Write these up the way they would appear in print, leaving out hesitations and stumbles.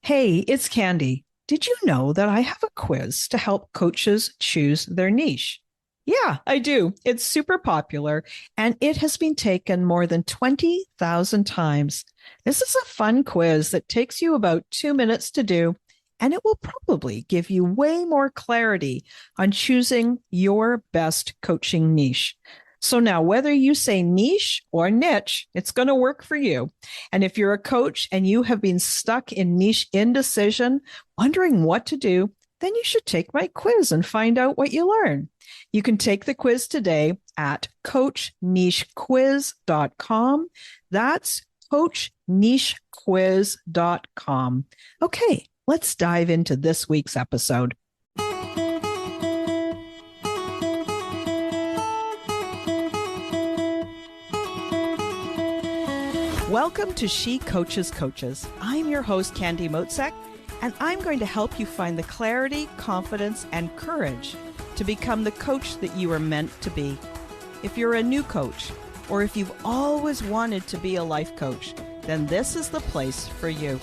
Hey, it's Candy. Did you know that I have a quiz to help coaches choose their niche? Yeah, I do. It's super popular and it has been taken more than 20,000 times. This is a fun quiz that takes you about 2 minutes to do, and it will probably give you way more clarity on choosing your best coaching niche. So now, whether you say niche or niche, it's going to work for you. And if you're a coach and you have been stuck in niche indecision, wondering what to do, then you should take my quiz and find out what you learn. You can take the quiz today at coachnichequiz.com. That's coachnichequiz.com. Okay, let's dive into this week's episode. Welcome to She Coaches Coaches. I'm your host, Candy Motzek, and I'm going to help you find the clarity, confidence, and courage to become the coach that you are meant to be. If you're a new coach, or if you've always wanted to be a life coach, then this is the place for you.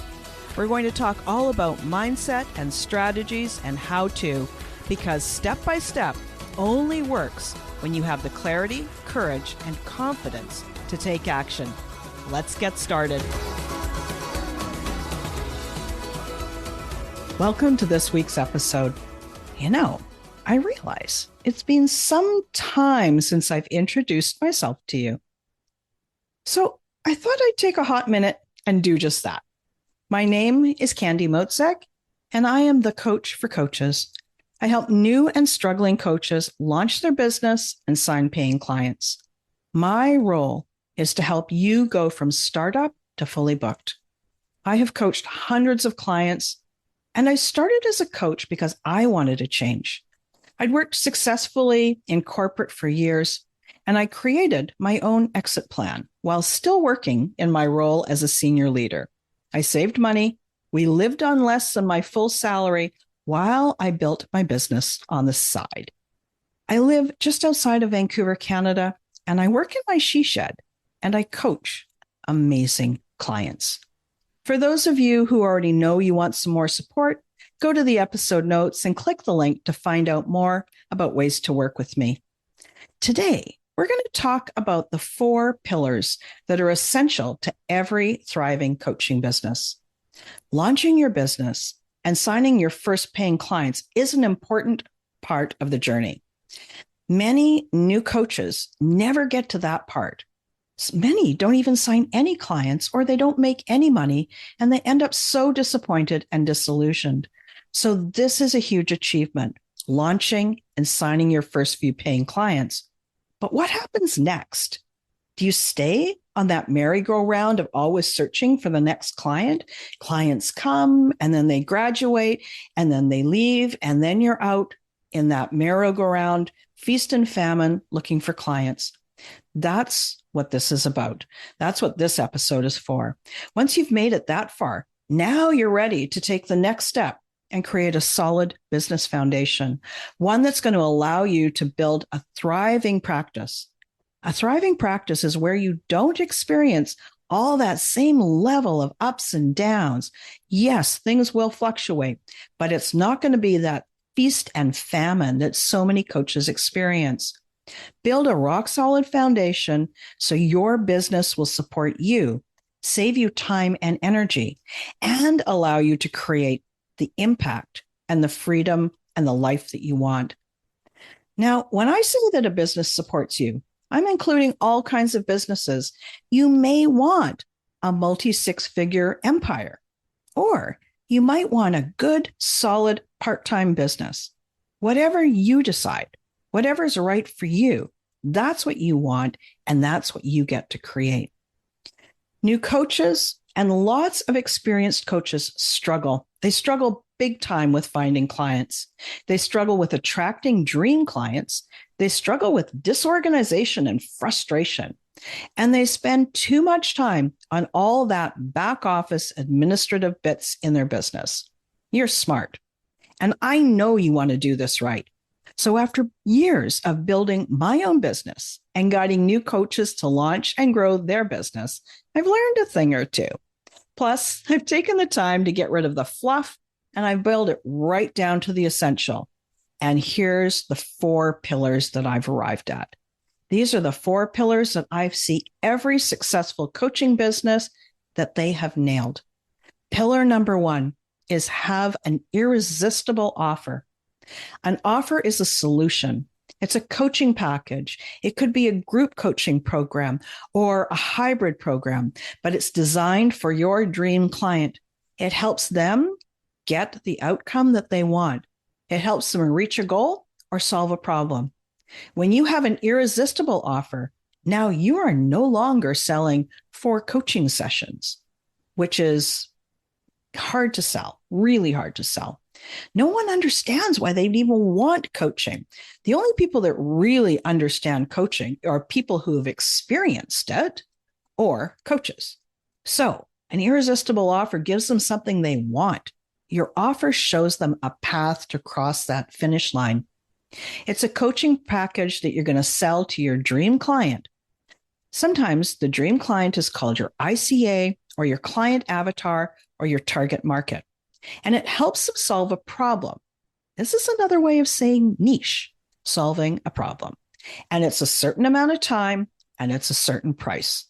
We're going to talk all about mindset and strategies and how to, because step by step only works when you have the clarity, courage, and confidence to take action. Let's get started. Welcome to this week's episode. I realize it's been some time since I've introduced myself to you. So I thought I'd take a hot minute and do just that. My name is Candy Motzek, and I am the coach for coaches. I help new and struggling coaches launch their business and sign paying clients. My role is to help you go from startup to fully booked. I have coached hundreds of clients, and I started as a coach because I wanted to change. I'd worked successfully in corporate for years, and I created my own exit plan while still working in my role as a senior leader. I saved money. We lived on less than my full salary while I built my business on the side. I live just outside of Vancouver, Canada, and I work in my she shed, and I coach amazing clients. For those of you who already know you want some more support, go to the episode notes and click the link to find out more about ways to work with me. Today, we're going to talk about the 4 pillars that are essential to every thriving coaching business. Launching your business and signing your first paying clients is an important part of the journey. Many new coaches never get to that part. Many don't even sign any clients, or they don't make any money, and they end up so disappointed and disillusioned. So this is a huge achievement, launching and signing your first few paying clients. But what happens next? Do you stay on that merry-go-round of always searching for the next client? Clients come, and then they graduate, and then they leave, and then you're out in that merry-go-round, feast and famine, looking for clients. That's what this is about. That's what this episode is for. Once you've made it that far, now you're ready to take the next step and create a solid business foundation, one that's going to allow you to build a thriving practice. A thriving practice is where you don't experience all that same level of ups and downs. Yes, things will fluctuate, but it's not going to be that feast and famine that so many coaches experience. Build a rock-solid foundation so your business will support you, save you time and energy, and allow you to create the impact and the freedom and the life that you want. Now, when I say that a business supports you, I'm including all kinds of businesses. You may want a multi-six-figure empire, or you might want a good, solid part-time business. Whatever you decide, whatever's right for you, that's what you want, and that's what you get to create. New coaches and lots of experienced coaches struggle. They struggle big time with finding clients. They struggle with attracting dream clients. They struggle with disorganization and frustration. And they spend too much time on all that back office administrative bits in their business. You're smart. And I know you want to do this right. So after years of building my own business and guiding new coaches to launch and grow their business, I've learned a thing or two. Plus, I've taken the time to get rid of the fluff and I've boiled it right down to the essential. And here's the 4 pillars that I've arrived at. These are the 4 pillars that I see every successful coaching business that they have nailed. Pillar number 1 is have an irresistible offer. An offer is a solution. It's a coaching package. It could be a group coaching program or a hybrid program, but it's designed for your dream client. It helps them get the outcome that they want. It helps them reach a goal or solve a problem. When you have an irresistible offer, now you are no longer selling 4 coaching sessions, which is hard to sell, really hard to sell. No one understands why they'd even want coaching. The only people that really understand coaching are people who have experienced it or coaches. So an irresistible offer gives them something they want. Your offer shows them a path to cross that finish line. It's a coaching package that you're going to sell to your dream client. Sometimes the dream client is called your ICA or your client avatar or your target market. And it helps them solve a problem. This is another way of saying niche, solving a problem. And it's a certain amount of time and it's a certain price.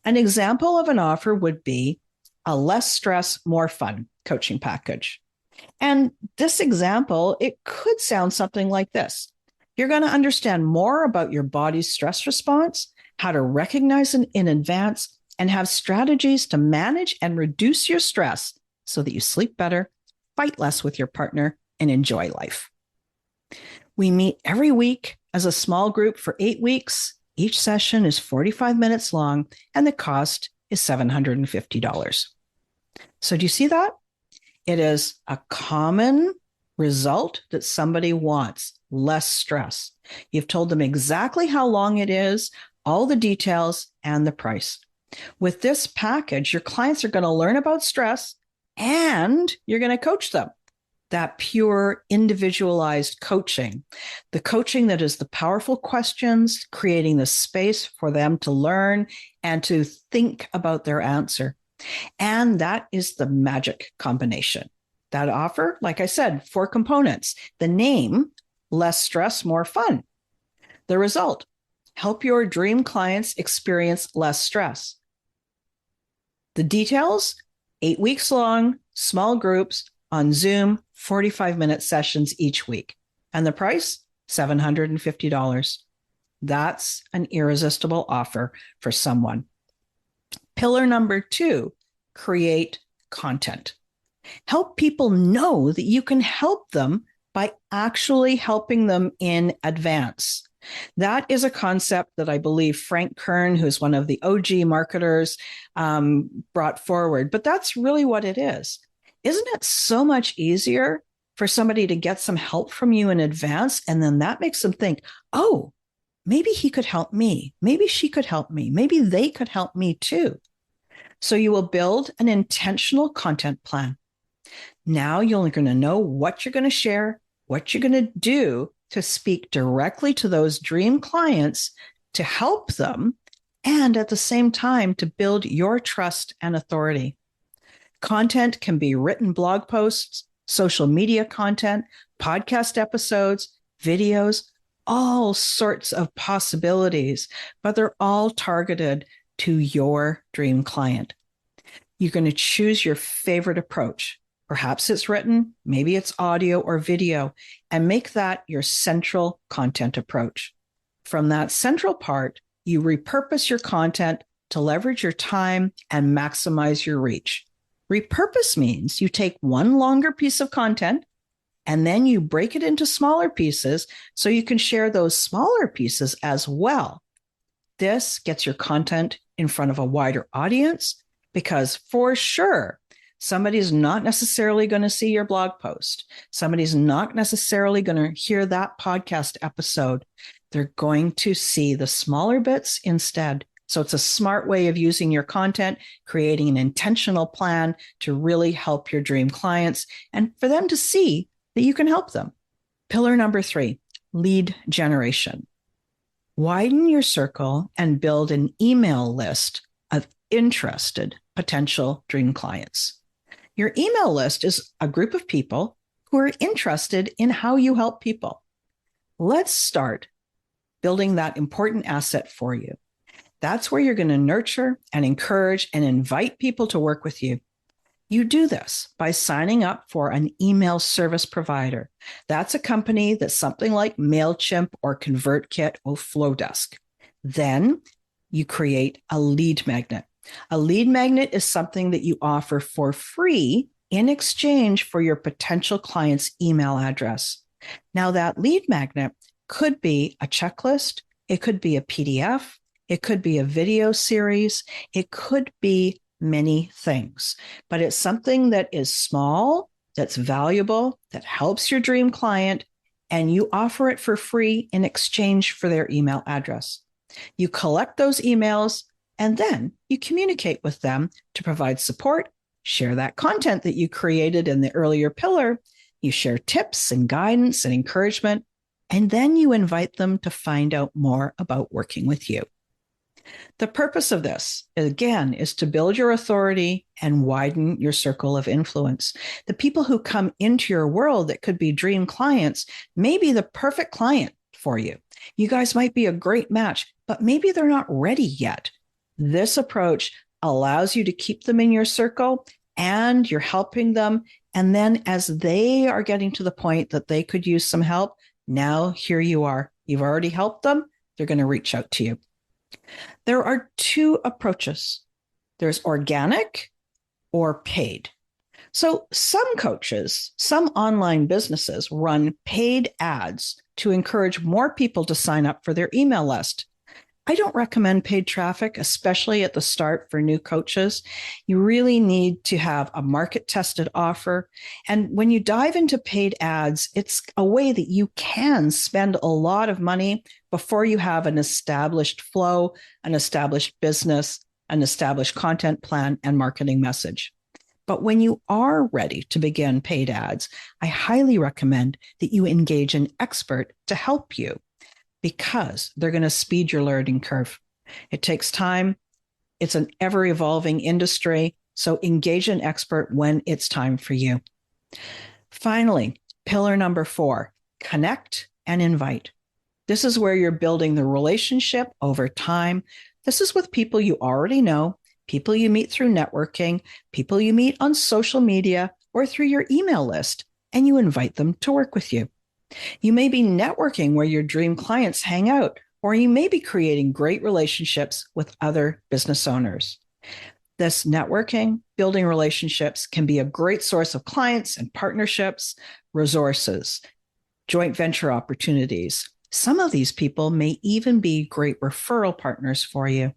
An example of an offer would be a less stress, more fun coaching package. And this example, it could sound something like this. You're going to understand more about your body's stress response, how to recognize it in advance, and have strategies to manage and reduce your stress so that you sleep better, fight less with your partner, and enjoy life. We meet every week as a small group for 8 weeks. Each session is 45 minutes long, and the cost is $750. So do you see that? It is a common result that somebody wants, less stress. You've told them exactly how long it is, all the details, and the price. With this package, your clients are going to learn about stress and you're going to coach them. That pure individualized coaching, the coaching that is the powerful questions, creating the space for them to learn and to think about their answer. And that is the magic combination. That offer, like I said, 4 components. The name, less stress, more fun. The result, help your dream clients experience less stress. The details, 8 weeks long, small groups on Zoom, 45-minute sessions each week. And the price, $750. That's an irresistible offer for someone. Pillar number 2, create content. Help people know that you can help them by actually helping them in advance. That is a concept that I believe Frank Kern, who's one of the OG marketers, brought forward. But that's really what it is. Isn't it so much easier for somebody to get some help from you in advance? And then that makes them think, oh, maybe he could help me. Maybe she could help me. Maybe they could help me too. So you will build an intentional content plan. Now you're going to know what you're going to share, what you're going to do to speak directly to those dream clients to help them, and at the same time to build your trust and authority. Content can be written blog posts, social media content, podcast episodes, videos, all sorts of possibilities, but they're all targeted to your dream client. You're going to choose your favorite approach. Perhaps it's written, maybe it's audio or video, and make that your central content approach. From that central part, you repurpose your content to leverage your time and maximize your reach. Repurpose means you take one longer piece of content and then you break it into smaller pieces so you can share those smaller pieces as well. This gets your content in front of a wider audience because for sure, somebody's not necessarily going to see your blog post. Somebody's not necessarily going to hear that podcast episode. They're going to see the smaller bits instead. So it's a smart way of using your content, creating an intentional plan to really help your dream clients and for them to see that you can help them. Pillar number 3, lead generation. Widen your circle and build an email list of interested potential dream clients. Your email list is a group of people who are interested in how you help people. Let's start building that important asset for you. That's where you're going to nurture and encourage and invite people to work with you. You do this by signing up for an email service provider. That's a company that's something like MailChimp or ConvertKit or Flowdesk. Then you create a lead magnet. A lead magnet is something that you offer for free in exchange for your potential client's email address. Now, that lead magnet could be a checklist, it could be a PDF, it could be a video series, it could be many things, but it's something that is small, that's valuable, that helps your dream client, and you offer it for free in exchange for their email address. You collect those emails, and then you communicate with them to provide support, share that content that you created in the earlier pillar, you share tips and guidance and encouragement, and then you invite them to find out more about working with you. The purpose of this, again, is to build your authority and widen your circle of influence. The people who come into your world that could be dream clients may be the perfect client for you. You guys might be a great match, but maybe they're not ready yet. This approach allows you to keep them in your circle and you're helping them. And then as they are getting to the point that they could use some help, now here you are. You've already helped them. They're going to reach out to you. There are two approaches. There's organic or paid. So some coaches, some online businesses run paid ads to encourage more people to sign up for their email list. I don't recommend paid traffic, especially at the start for new coaches. You really need to have a market-tested offer. And when you dive into paid ads, it's a way that you can spend a lot of money before you have an established flow, an established business, an established content plan and marketing message. But when you are ready to begin paid ads, I highly recommend that you engage an expert to help you, because they're going to speed your learning curve. It takes time. It's an ever-evolving industry, so engage an expert when it's time for you. Finally, pillar number 4, connect and invite. This is where you're building the relationship over time. This is with people you already know, people you meet through networking, people you meet on social media or through your email list, and you invite them to work with you. You may be networking where your dream clients hang out, or you may be creating great relationships with other business owners. This networking, building relationships can be a great source of clients and partnerships, resources, joint venture opportunities. Some of these people may even be great referral partners for you.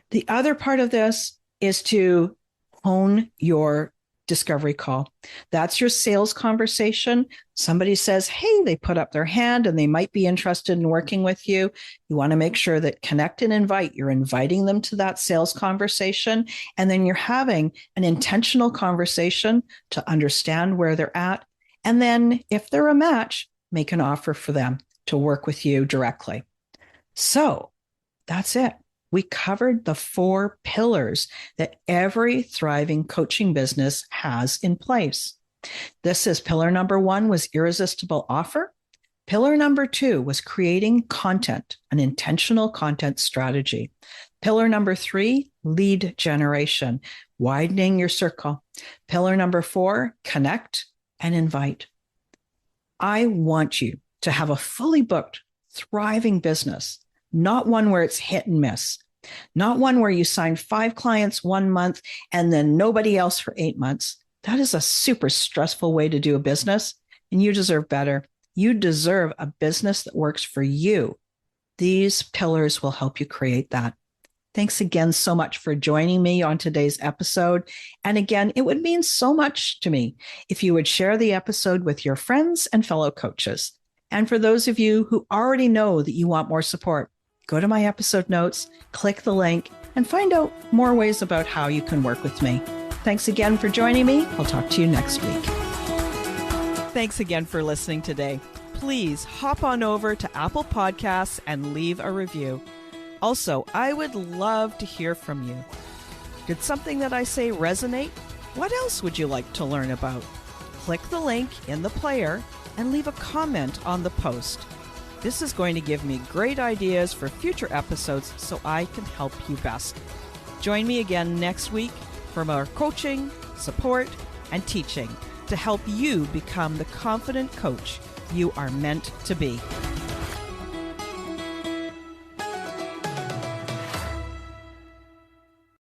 The other part of this is to hone your discovery call. That's your sales conversation. Somebody says, hey, they put up their hand and they might be interested in working with you. You want to make sure that connect and invite, you're inviting them to that sales conversation. And then you're having an intentional conversation to understand where they're at. And then if they're a match, make an offer for them to work with you directly. So that's it. We covered the 4 pillars that every thriving coaching business has in place. This is pillar number 1 was irresistible offer. Pillar number 2 was creating content, an intentional content strategy. Pillar number 3, lead generation, widening your circle. Pillar number 4, connect and invite. I want you to have a fully booked, thriving business. Not one where it's hit and miss, not one where you sign 5 clients 1 month and then nobody else for 8 months. That is a super stressful way to do a business, and you deserve better. You deserve a business that works for you. These pillars will help you create that. Thanks again so much for joining me on today's episode. And again, it would mean so much to me if you would share the episode with your friends and fellow coaches. And for those of you who already know that you want more support, go to my episode notes, click the link, and find out more ways about how you can work with me. Thanks again for joining me. I'll talk to you next week. Thanks again for listening today. Please hop on over to Apple Podcasts and leave a review. Also, I would love to hear from you. Did something that I say resonate? What else would you like to learn about? Click the link in the player and leave a comment on the post. This is going to give me great ideas for future episodes so I can help you best. Join me again next week for more coaching, support, and teaching to help you become the confident coach you are meant to be.